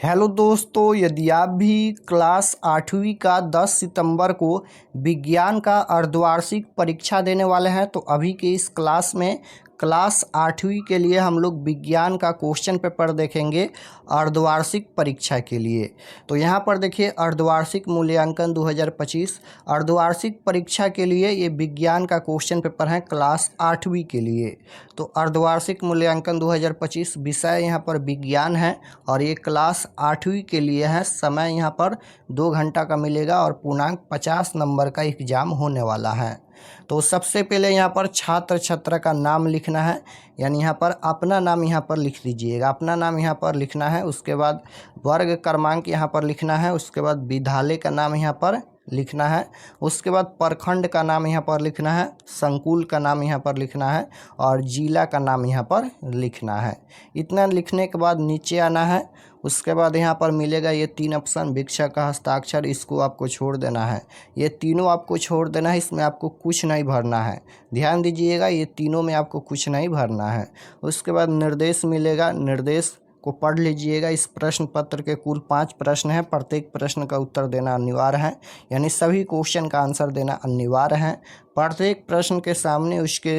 Hello दोस्तों, यदि आप भी क्लास 8वीं का 10 सितंबर को विज्ञान का अर्धवार्षिक परीक्षा देने वाले हैं तो अभी के इस क्लास में क्लास 8वीं के लिए हम लोग विज्ञान का क्वेश्चन पेपर देखेंगे अर्धवार्षिक परीक्षा के लिए। तो यहाँ पर देखिए अर्धवार्षिक मूल्यांकन 2025 अर्धवार्षिक परीक्षा के लिए ये विज्ञान का क्वेश्चन पेपर है क्लास 8वीं के लिए। तो अर्धवार्षिक मूल्यांकन 2025 विषय यहाँ पर विज्ञान है और ये क्लास 8वीं के लिए है। समय यहाँ पर 2 घंटा का मिलेगा और पूर्णांक 50 नंबर का एग्जाम होने वाला है। तो सबसे पहले यहाँ पर छात्र का नाम लिखना है, यानी यहाँ पर अपना नाम यहाँ पर लिख दीजिएगा, अपना नाम यहाँ पर लिखना है। उसके बाद वर्ग क्रमांक यहाँ पर लिखना है। उसके बाद विद्यालय का नाम यहाँ पर लिखना है। उसके बाद प्रखंड का नाम यहाँ पर लिखना है, संकुल का नाम यहाँ पर लिखना है और जिला का नाम यहाँ पर लिखना है। इतना लिखने के बाद नीचे आना है। उसके बाद यहाँ पर मिलेगा ये 3 ऑप्शन, वीक्षक का हस्ताक्षर, इसको आपको छोड़ देना है। ये तीनों आपको छोड़ देना है, इसमें आपको कुछ नहीं भरना है। ध्यान दीजिएगा, ये तीनों में आपको कुछ नहीं भरना है। उसके बाद निर्देश मिलेगा, निर्देश को पढ़ लीजिएगा। इस प्रश्न पत्र के कुल 5 प्रश्न हैं, प्रत्येक प्रश्न का उत्तर देना अनिवार्य है, यानी सभी क्वेश्चन का आंसर देना अनिवार्य है। प्रत्येक प्रश्न के सामने उसके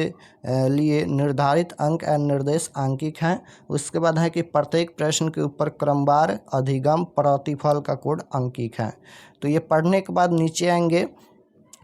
लिए निर्धारित अंक एवं निर्देश अंकित हैं। उसके बाद है कि प्रत्येक प्रश्न के ऊपर क्रमवार अधिगम प्रतिफल का कोड अंकित है। तो ये पढ़ने के बाद नीचे आएंगे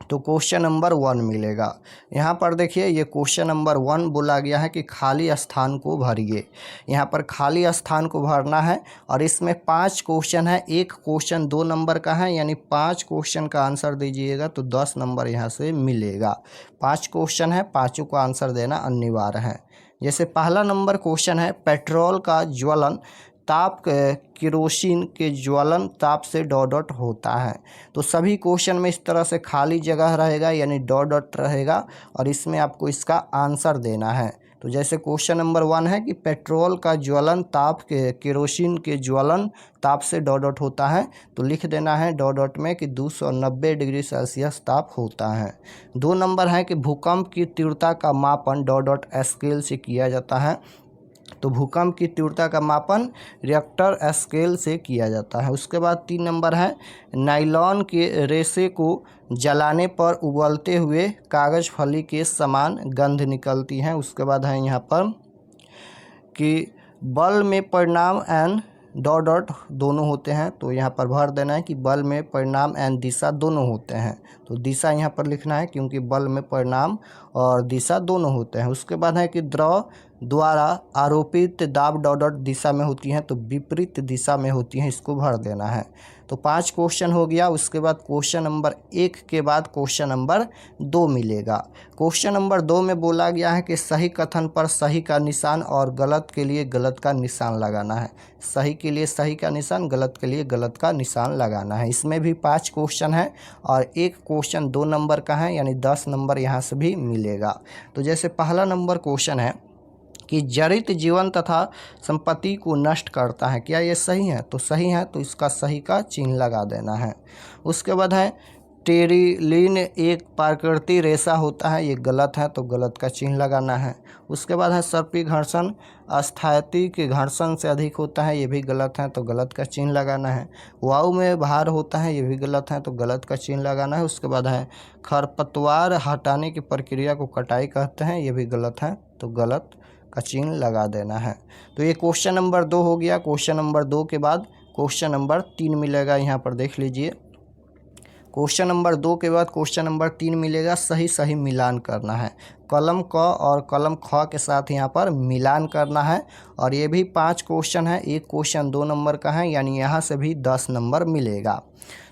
तो क्वेश्चन नंबर 1 मिलेगा। यहाँ पर देखिए ये क्वेश्चन नंबर 1 बोला गया है कि खाली स्थान को भरिए। यहाँ पर खाली स्थान को भरना है और इसमें 5 क्वेश्चन है। एक क्वेश्चन 2 नंबर का है, यानी 5 क्वेश्चन का आंसर दीजिएगा तो 10 नंबर यहाँ से मिलेगा। 5 क्वेश्चन है, पाँचों का आंसर देना अनिवार्य है। जैसे पहला नंबर क्वेश्चन है, पेट्रोल का ज्वलन ताप केरोसिन के ज्वलन ताप से डॉट डॉट होता है। तो सभी क्वेश्चन में इस तरह से खाली जगह रहेगा, यानी डॉट डॉट रहेगा और इसमें आपको इसका आंसर देना है। तो जैसे क्वेश्चन नंबर 1 है कि पेट्रोल का ज्वलन ताप केरोसिन के ज्वलन ताप से डॉट डॉट होता है, तो लिख देना है डॉट डॉट में कि 290 डिग्री सेल्सियस ताप होता है। 2 नंबर है कि भूकंप की तीव्रता का मापन डॉट डॉट स्केल से किया जाता है। तो भूकंप की तीव्रता का मापन रिएक्टर स्केल से किया जाता है। उसके बाद 3 नंबर है, नायलॉन के रेशे को जलाने पर उबलते हुए कागज फली के समान गंध निकलती है। उसके बाद है यहाँ पर कि बल में परिणाम एंड डॉट डॉट दोनों होते हैं, तो यहाँ पर भर देना है कि बल में परिणाम एंड दिशा दोनों होते हैं। तो दिशा यहाँ पर लिखना है क्योंकि बल में परिणाम और दिशा दोनों होते हैं। उसके बाद है कि द्रव द्वारा आरोपित दाब डॉट डॉट दिशा में होती हैं, तो विपरीत दिशा में होती हैं, इसको भर देना है। तो 5 क्वेश्चन हो गया। उसके बाद क्वेश्चन नंबर 1 के बाद क्वेश्चन नंबर 2 मिलेगा। क्वेश्चन नंबर 2 में बोला गया है कि सही कथन पर सही का निशान और गलत के लिए गलत का निशान लगाना है। सही के लिए सही का निशान, गलत के लिए गलत का निशान लगाना है। इसमें भी 5 क्वेश्चन है और एक क्वेश्चन 2 नंबर का है, यानी 10 नंबर यहाँ से भी मिलेगा। तो जैसे पहला नंबर क्वेश्चन है कि जरित जीवन तथा संपत्ति को नष्ट करता है, क्या ये सही है? तो सही है, तो इसका सही का चिन्ह लगा देना है। उसके बाद है टेरिलीन एक प्राकृतिक रेशा होता है, ये गलत है, तो गलत का चिन्ह लगाना है। उसके बाद है सर्पी घर्षण अस्थायी के घर्षण से अधिक होता है, ये भी गलत है, तो गलत का चिन्ह लगाना है। वायु में भार होता है, ये भी गलत है, तो गलत का चिन्ह लगाना है। उसके बाद है खरपतवार हटाने की प्रक्रिया को कटाई कहते हैं, ये भी गलत है, तो गलत का चिन्ह लगा देना है। तो ये क्वेश्चन नंबर 2 हो गया। क्वेश्चन नंबर 2 के बाद क्वेश्चन नंबर 3 मिलेगा, यहाँ पर देख लीजिए। क्वेश्चन नंबर 2 के बाद क्वेश्चन नंबर 3 मिलेगा, सही सही मिलान करना है। कलम क और कलम ख के साथ यहाँ पर मिलान करना है और ये भी 5 क्वेश्चन है। एक क्वेश्चन 2 नंबर का है, यानी यहाँ से भी 10 नंबर मिलेगा।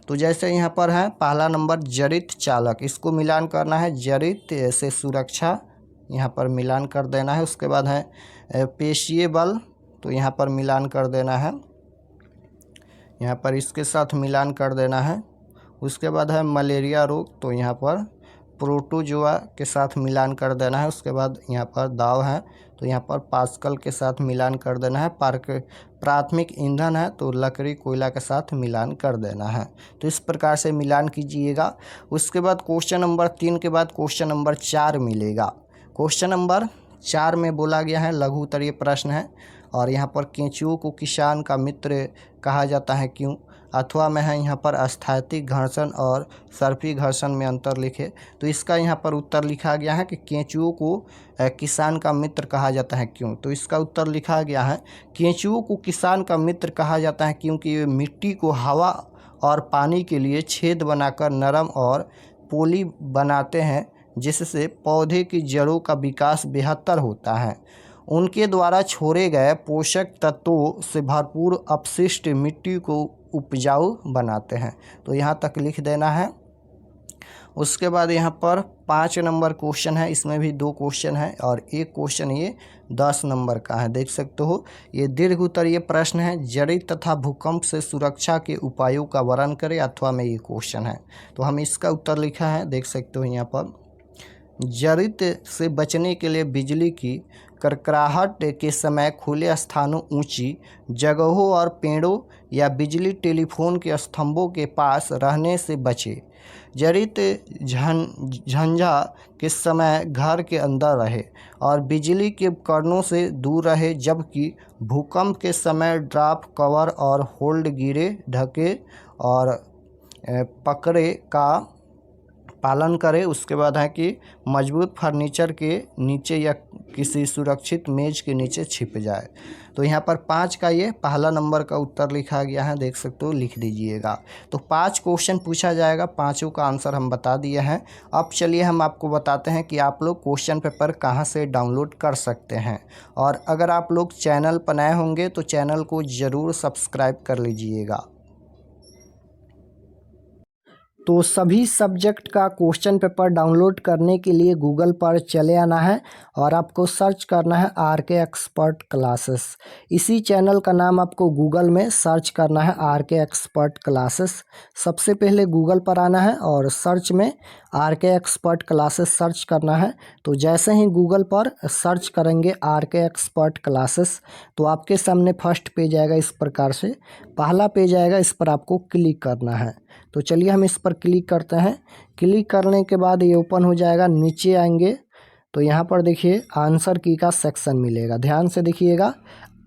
तो जैसे यहाँ पर है पहला नंबर जरित चालक, इसको मिलान करना है। जरित से सुरक्षा, यहाँ पर मिलान कर देना है। उसके बाद है पेशीय बल, तो यहाँ पर मिलान कर देना है, यहाँ पर इसके साथ मिलान कर देना है। उसके बाद है मलेरिया रोग, तो यहाँ पर प्रोटोजोआ के साथ मिलान कर देना है। उसके बाद यहाँ पर दाव है, तो यहाँ पर पास्कल के साथ मिलान कर देना है। प्राथमिक ईंधन है, तो लकड़ी कोयला के साथ मिलान कर देना है। तो इस प्रकार से मिलान कीजिएगा। उसके बाद क्वेश्चन नंबर 3 के बाद क्वेश्चन नंबर 4 मिलेगा। क्वेश्चन नंबर 4 में बोला गया है लघु उत्तरीय प्रश्न है, और यहाँ पर केंचुओं को किसान का मित्र कहा जाता है क्यों। अथवा में है यहाँ पर स्थैतिक घर्षण और सर्पी घर्षण में अंतर लिखे। तो इसका यहाँ पर उत्तर लिखा गया है कि केंचुओं को किसान का मित्र कहा जाता है क्यों। तो इसका उत्तर लिखा गया है केंचुओं को किसान का मित्र कहा जाता है क्योंकि वे मिट्टी को हवा और पानी के लिए छेद बनाकर नरम और पोली बनाते हैं, जिससे पौधे की जड़ों का विकास बेहतर होता है। उनके द्वारा छोड़े गए पोषक तत्वों से भरपूर अपशिष्ट मिट्टी को उपजाऊ बनाते हैं। तो यहाँ तक लिख देना है। उसके बाद यहाँ पर 5 नंबर क्वेश्चन है, इसमें भी 2 क्वेश्चन है और एक क्वेश्चन ये 10 नंबर का है, देख सकते हो। ये दीर्घ उत्तरीय प्रश्न है। जड़ी तथा भूकंप से सुरक्षा के उपायों का वर्णन करें, अथवा में ये क्वेश्चन है। तो हम इसका उत्तर लिखा है, देख सकते हो यहाँ पर। जड़ित से बचने के लिए बिजली की कड़कड़ाहट के समय खुले स्थानों, ऊंची जगहों और पेड़ों या बिजली टेलीफोन के स्तंभों के पास रहने से बचें। जड़ित झंझा के समय घर के अंदर रहे और बिजली के उपकरणों से दूर रहे, जबकि भूकंप के समय ड्रॉप कवर और होल्ड गिरे ढके और पकड़े का पालन करें। उसके बाद है कि मजबूत फर्नीचर के नीचे या किसी सुरक्षित मेज के नीचे छिप जाए। तो यहाँ पर 5 का ये पहला नंबर का उत्तर लिखा गया है, देख सकते हो, लिख दीजिएगा। तो 5 क्वेश्चन पूछा जाएगा, 5 का आंसर हम बता दिए हैं। अब चलिए हम आपको बताते हैं कि आप लोग क्वेश्चन पेपर कहाँ से डाउनलोड कर सकते हैं। और अगर आप लोग चैनल पर नए होंगे तो चैनल को ज़रूर सब्सक्राइब कर लीजिएगा। तो सभी सब्जेक्ट का क्वेश्चन पेपर डाउनलोड करने के लिए गूगल पर चले आना है और आपको सर्च करना है RK एक्सपर्ट क्लासेस। इसी चैनल का नाम आपको गूगल में सर्च करना है, RK एक्सपर्ट क्लासेस। सबसे पहले गूगल पर आना है और सर्च में RK एक्सपर्ट क्लासेस सर्च करना है। तो जैसे ही गूगल पर सर्च करेंगे RK एक्सपर्ट क्लासेस, तो आपके सामने फर्स्ट पेज आएगा इस प्रकार से। पहला पेज आएगा, इस पर आपको क्लिक करना है। तो चलिए हम इस पर क्लिक करते हैं। क्लिक करने के बाद ये ओपन हो जाएगा। नीचे आएंगे तो यहाँ पर देखिए आंसर की का सेक्शन मिलेगा, ध्यान से देखिएगा।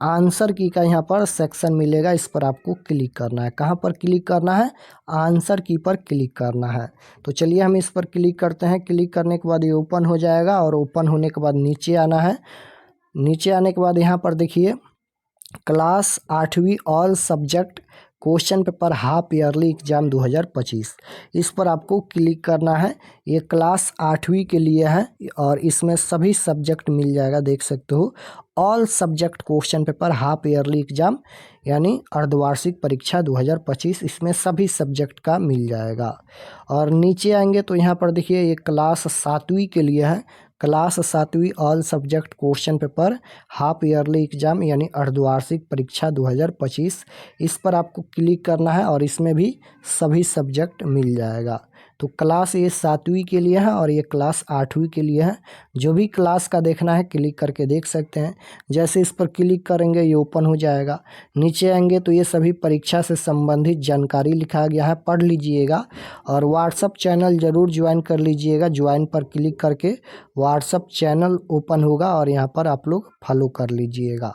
आंसर की का यहाँ पर सेक्शन मिलेगा, इस पर आपको क्लिक करना है। कहाँ पर क्लिक करना है? आंसर की पर क्लिक करना है। तो चलिए हम इस पर क्लिक करते हैं। क्लिक करने के बाद ये ओपन हो जाएगा और ओपन होने के बाद नीचे आना है। नीचे आने के बाद यहाँ पर देखिए क्लास 8वीं all subject question paper half yearly exam 2025, इस पर आपको क्लिक करना है। ये क्लास 8वीं के लिए है और इसमें सभी सब्जेक्ट मिल जाएगा, देख सकते हो। All subject question paper half yearly exam यानी अर्धवार्षिक परीक्षा 2025, इसमें सभी सब्जेक्ट का मिल जाएगा। और नीचे आएंगे तो यहाँ पर देखिए ये क्लास 7वीं के लिए है। क्लास 7वीं all subject question paper half yearly exam यानी अर्धवार्षिक परीक्षा 2025, इस पर आपको क्लिक करना है और इसमें भी सभी सब्जेक्ट मिल जाएगा। तो क्लास ये 7वीं के लिए है और ये क्लास 8वीं के लिए है। जो भी क्लास का देखना है क्लिक करके देख सकते हैं। जैसे इस पर क्लिक करेंगे ये ओपन हो जाएगा। नीचे आएंगे तो ये सभी परीक्षा से संबंधित जानकारी लिखा गया है, पढ़ लीजिएगा। और व्हाट्सअप चैनल ज़रूर ज्वाइन कर लीजिएगा। ज्वाइन पर क्लिक करके व्हाट्सअप चैनल ओपन होगा और यहाँ पर आप लोग फॉलो कर लीजिएगा।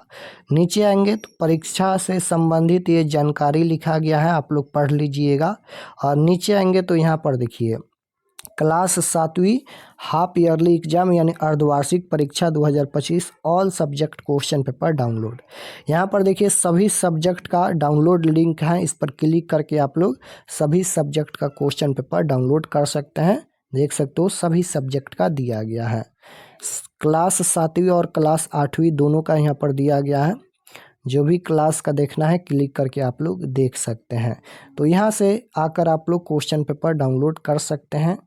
नीचे आएंगे तो परीक्षा से संबंधित ये जानकारी लिखा गया है, आप लोग पढ़ लीजिएगा। और नीचे आएंगे तो यहाँ पर देखिए क्लास 7वीं हाफ ईयरली एग्जाम यानी अर्धवार्षिक परीक्षा 2025 all subject question paper download, यहाँ पर देखिए सभी सब्जेक्ट का डाउनलोड लिंक है। इस पर क्लिक करके आप लोग सभी सब्जेक्ट का क्वेश्चन पेपर डाउनलोड कर सकते हैं। देख सकते हो सभी सब्जेक्ट का दिया गया है। क्लास 7वीं और क्लास 8वीं दोनों का यहाँ पर दिया गया है। जो भी क्लास का देखना है क्लिक करके आप लोग देख सकते हैं। तो यहाँ से आकर आप लोग क्वेश्चन पेपर डाउनलोड कर सकते हैं।